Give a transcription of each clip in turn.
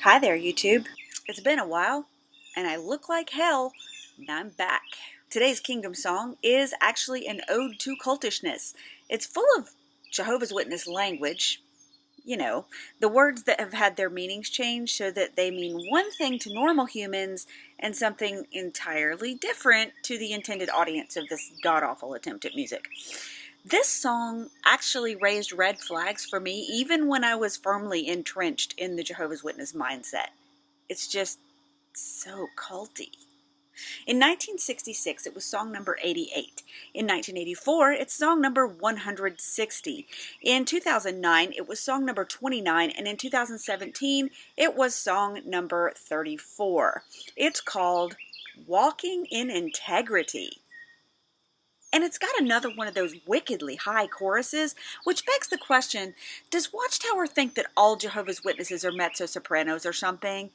Hi there, YouTube. It's been a while, and I look like hell. I'm back. Today's Kingdom song is actually an ode to cultishness. It's full of Jehovah's Witness language. You know, the words that have had their meanings changed so that they mean one thing to normal humans and something entirely different to the intended audience of this god-awful attempt at music. This song actually raised red flags for me even when I was firmly entrenched in the Jehovah's Witness mindset. It's just so culty. In 1966, it was song number 88. In 1984, it's song number 160. In 2009, it was song number 29. And in 2017, it was song number 34. It's called Walking in Integrity. And it's got another one of those wickedly high choruses, which begs the question, does Watchtower think that all Jehovah's Witnesses are mezzo-sopranos or something?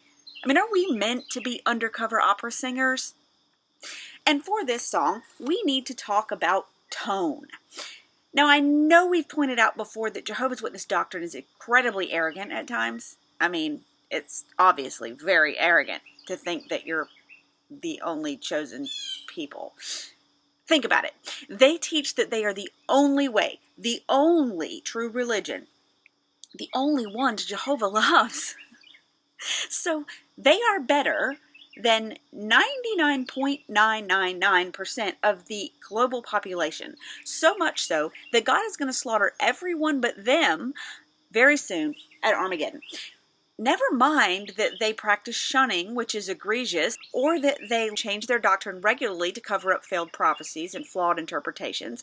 I mean, are we meant to be undercover opera singers? And for this song, we need to talk about tone. Now, I know we've pointed out before that Jehovah's Witness doctrine is incredibly arrogant at times. I mean, it's obviously very arrogant to think that you're the only chosen people. Think about it. They teach that they are the only way, the only true religion, the only ones Jehovah loves. So they are better than 99.999% of the global population. So much so that God is going to slaughter everyone but them very soon at Armageddon. Never mind that they practice shunning, which is egregious, or that they change their doctrine regularly to cover up failed prophecies and flawed interpretations.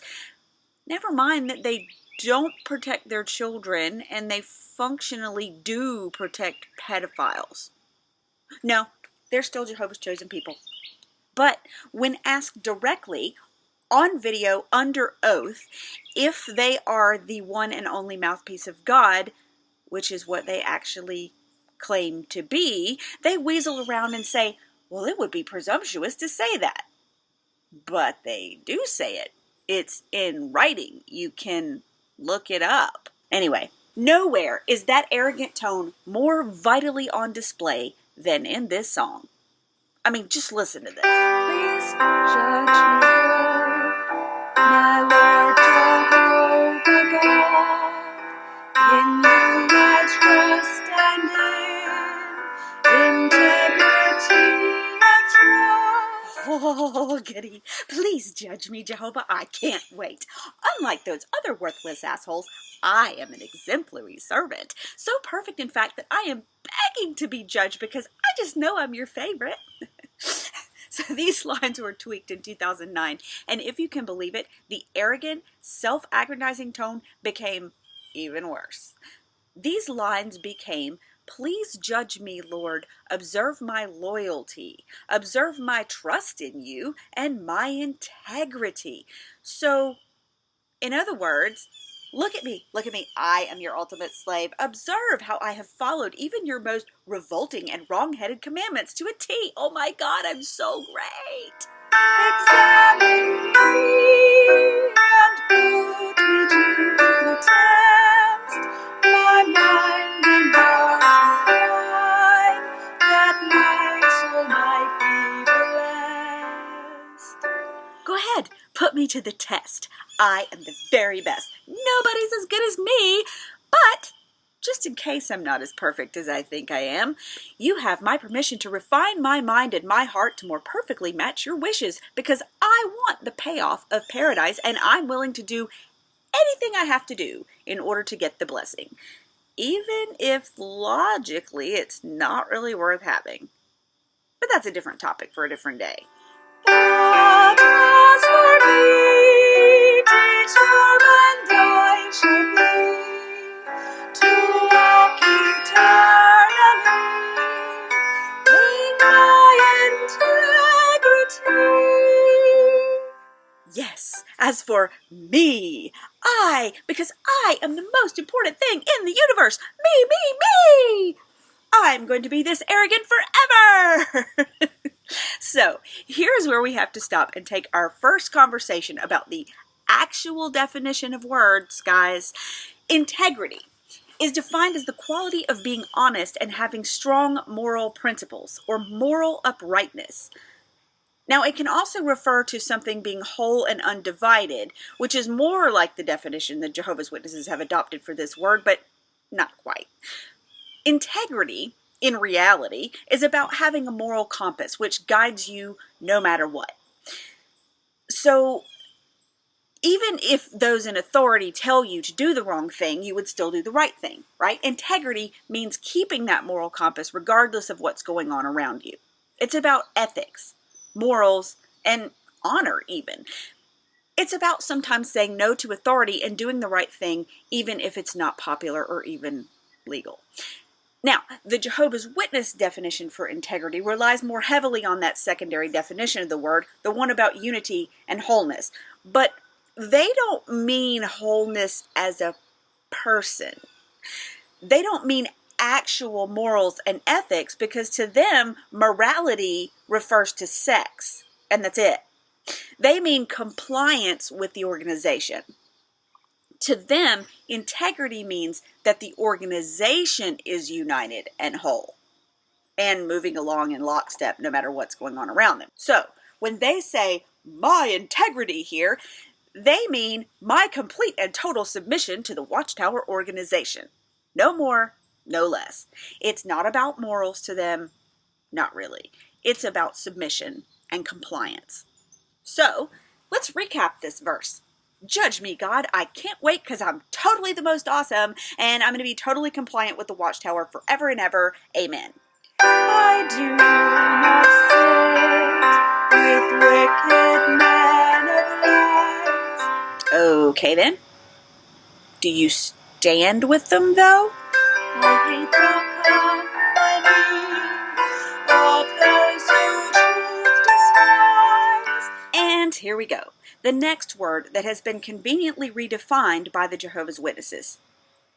Never mind that they don't protect their children and they functionally do protect pedophiles. No, they're still Jehovah's chosen people. But when asked directly, on video, under oath, if they are the one and only mouthpiece of God, which is what they actually claim to be, they weasel around and say, well, it would be presumptuous to say that. But they do say it. It's in writing. You can look it up. Anyway, nowhere is that arrogant tone more vitally on display than in this song. I mean, just listen to this. Please judge me, my Lord Jehovah God. In you I trust and in integrity I trust. Oh, goody. Please judge me, Jehovah. I can't wait. Unlike those other worthless assholes, I am an exemplary servant. So perfect, in fact, that I am begging to be judged because I just know I'm your favorite. So these lines were tweaked in 2009, and if you can believe it, the arrogant, self-aggrandizing tone became even worse. These lines became, please judge me, Lord, observe my loyalty, observe my trust in you, and my integrity. So, in other words, look at me, I am your ultimate slave. Observe how I have followed even your most revolting and wrong-headed commandments to a T. Oh my God, I'm so great. Examine me and put me to the test. My mind and heart refine, that my soul might be blessed. Go ahead, put me to the test. I am the very best. Nobody's as good as me, but just in case I'm not as perfect as I think I am, you have my permission to refine my mind and my heart to more perfectly match your wishes, because I want the payoff of paradise and I'm willing to do anything I have to do in order to get the blessing, even if logically it's not really worth having. But that's a different topic for a different day. But as for me, determined I shall be to walk eternally in my integrity. Yes, as for me, because I am the most important thing in the universe. Me. I'm going to be this arrogant forever. So, here's where we have to stop and take our first conversation about the actual definition of words, guys. Integrity. is defined as the quality of being honest and having strong moral principles or moral uprightness. Now, it can also refer to something being whole and undivided, which is more like the definition that Jehovah's Witnesses have adopted for this word, but not quite. Integrity, in reality, is about having a moral compass which guides you no matter what. So, even if those in authority tell you to do the wrong thing, you would still do the right thing, right? Integrity means keeping that moral compass regardless of what's going on around you. It's about ethics, morals, and honor even. It's about sometimes saying no to authority and doing the right thing even if it's not popular or even legal. Now, the Jehovah's Witness definition for integrity relies more heavily on that secondary definition of the word, the one about unity and wholeness. But they don't mean wholeness as a person. They don't mean actual morals and ethics, because to them, morality refers to sex, and that's it. They mean compliance with the organization. To them, integrity means that the organization is united and whole and moving along in lockstep no matter what's going on around them. So, when they say, my integrity here, they mean my complete and total submission to the Watchtower organization. No more, no less. It's not about morals to them, not really. It's about submission and compliance. So, let's recap this verse. Judge me, God. I can't wait because I'm totally the most awesome, and I'm going to be totally compliant with the Watchtower forever and ever. Amen. I do not sit with wicked men of lies. Okay then. Do you stand with them though? I hate the company of those who truth despise. And here we go. The next word that has been conveniently redefined by the Jehovah's Witnesses.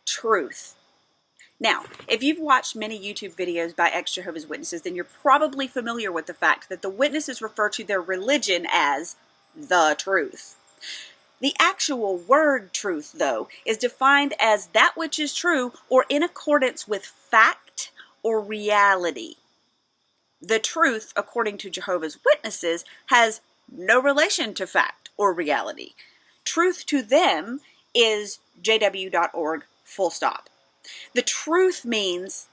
Truth. Now, if you've watched many YouTube videos by ex-Jehovah's Witnesses, then you're probably familiar with the fact that the witnesses refer to their religion as the truth. The actual word truth, though, is defined as that which is true or in accordance with fact or reality. The truth, according to Jehovah's Witnesses, has no relation to fact or reality. Truth to them is jw.org, full stop. The truth means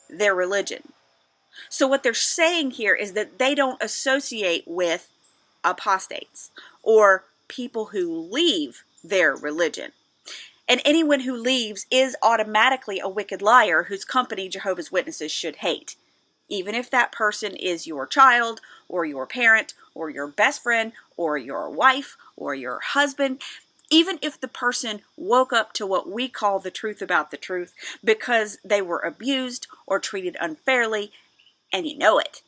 their religion. So what they're saying here is that they don't associate with apostates or people who leave their religion. And anyone who leaves is automatically a wicked liar whose company Jehovah's Witnesses should hate, even if that person is your child or your parent or your best friend or your wife or your husband. Even if the person woke up to what we call the truth about the truth because they were abused or treated unfairly, and you know it.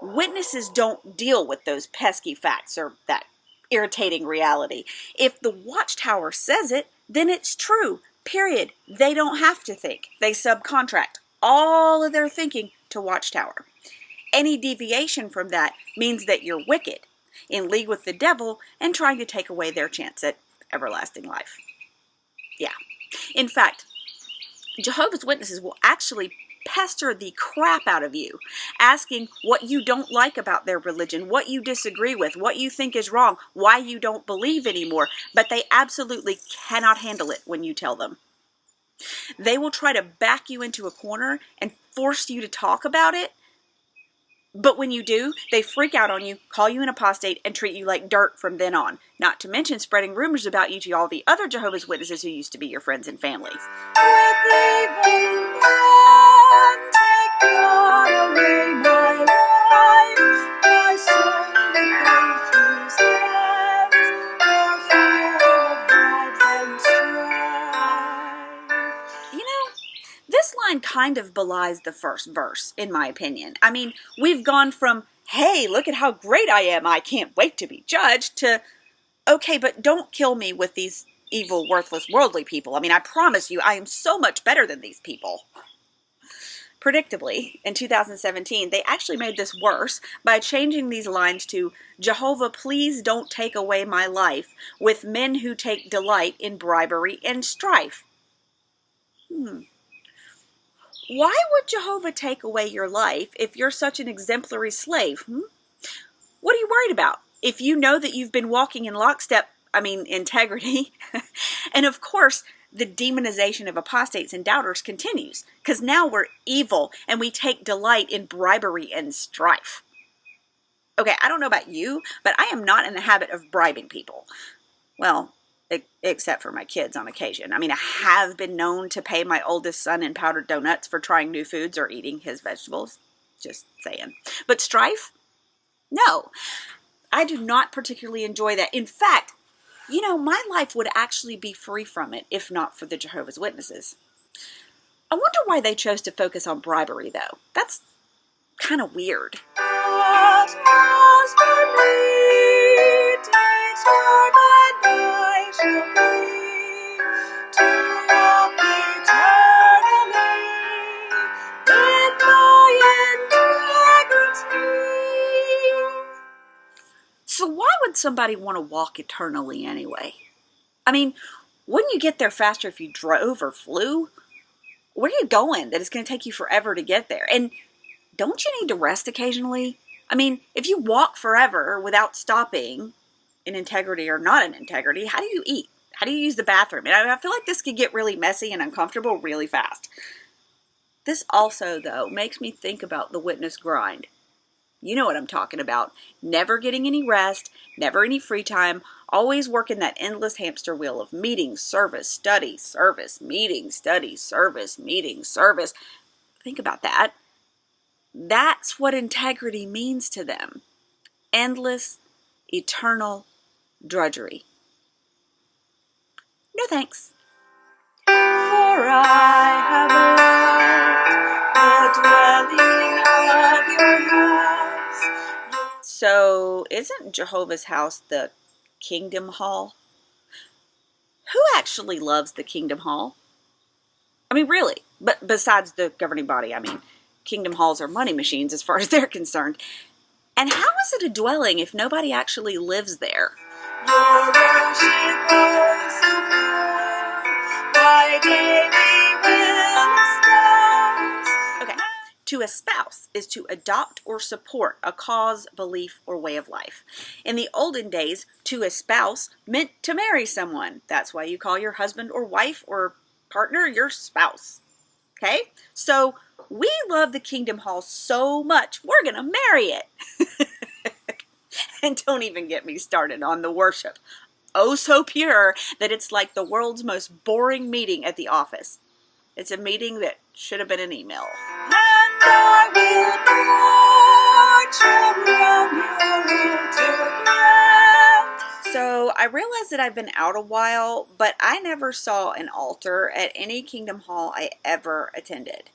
Witnesses don't deal with those pesky facts or that irritating reality. If the Watchtower says it, then it's true, period. They don't have to think. They subcontract all of their thinking to Watchtower. Any deviation from that means that you're wicked, in league with the devil, and trying to take away their chance at everlasting life. Yeah. In fact, Jehovah's Witnesses will actually pester the crap out of you, asking what you don't like about their religion, what you disagree with, what you think is wrong, why you don't believe anymore, but they absolutely cannot handle it when you tell them. They will try to back you into a corner and force you to talk about it. But when you do, they freak out on you, call you an apostate, and treat you like dirt from then on. Not to mention spreading rumors about you to all the other Jehovah's Witnesses who used to be your friends and families. This line kind of belies the first verse, in my opinion. I mean, we've gone from, hey, look at how great I am, I can't wait to be judged, to, okay, but don't kill me with these evil, worthless, worldly people. I mean, I promise you, I am so much better than these people. Predictably, in 2017, they actually made this worse by changing these lines to, Jehovah, please don't take away my life with men who take delight in bribery and strife. Why would Jehovah take away your life if you're such an exemplary slave? What are you worried about? If you know that you've been walking in lockstep, integrity, and of course, the demonization of apostates and doubters continues, because now we're evil and we take delight in bribery and strife. Okay, I don't know about you, but I am not in the habit of bribing people. Well, except for my kids on occasion. I have been known to pay my oldest son in powdered donuts for trying new foods or eating his vegetables. Just saying. But strife? No. I do not particularly enjoy that. In fact, my life would actually be free from it if not for the Jehovah's Witnesses. I wonder why they chose to focus on bribery, though. That's kind of weird. So why would somebody want to walk eternally anyway? Wouldn't you get there faster if you drove or flew? Where are you going that it's going to take you forever to get there? And don't you need to rest occasionally? If you walk forever without stopping, in integrity or not in integrity, how do you eat? How do you use the bathroom? And I feel like this could get really messy and uncomfortable really fast. This also, though, makes me think about the witness grind. You know what I'm talking about. Never getting any rest, never any free time, always working that endless hamster wheel of meetings, service, study, service, meeting, study, service, meeting, service. Think about that. That's what integrity means to them. Endless, eternal drudgery. No thanks. For I have loved the dwelling of your house. So, isn't Jehovah's house the Kingdom Hall? Who actually loves the Kingdom Hall? Really, but besides the governing body, Kingdom halls are money machines as far as they're concerned. And how is it a dwelling if nobody actually lives there? Your worship goes my daily will espouse. Okay, to espouse is to adopt or support a cause, belief, or way of life. In the olden days, to espouse meant to marry someone. That's why you call your husband or wife or partner your spouse. Okay, so we love the Kingdom Hall so much, we're going to marry it. And don't even get me started on the worship. Oh, so pure that it's like the world's most boring meeting at the office. It's a meeting that should have been an email. And I will So I realize that I've been out a while, but I never saw an altar at any Kingdom Hall I ever attended.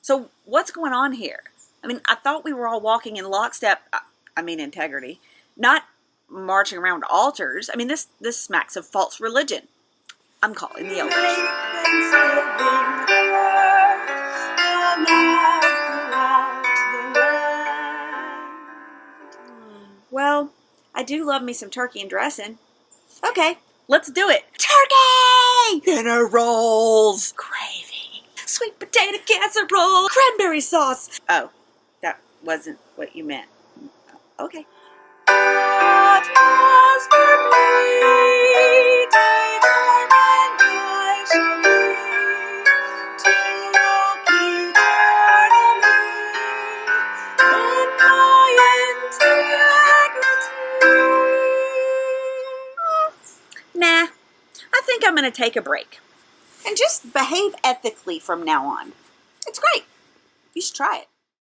So what's going on here? I thought we were all walking in lockstep, integrity, not marching around altars. This smacks of false religion. I'm calling the elders. Well, I do love me some turkey and dressing. Okay, let's do it. Turkey! Dinner rolls! Gravy! Sweet potato casserole! Cranberry sauce! Oh, that wasn't what you meant. Okay. God has determined I shall live to walk eternally in my integrity. Nah, I think I'm going to take a break and just behave ethically from now on. It's great. You should try it.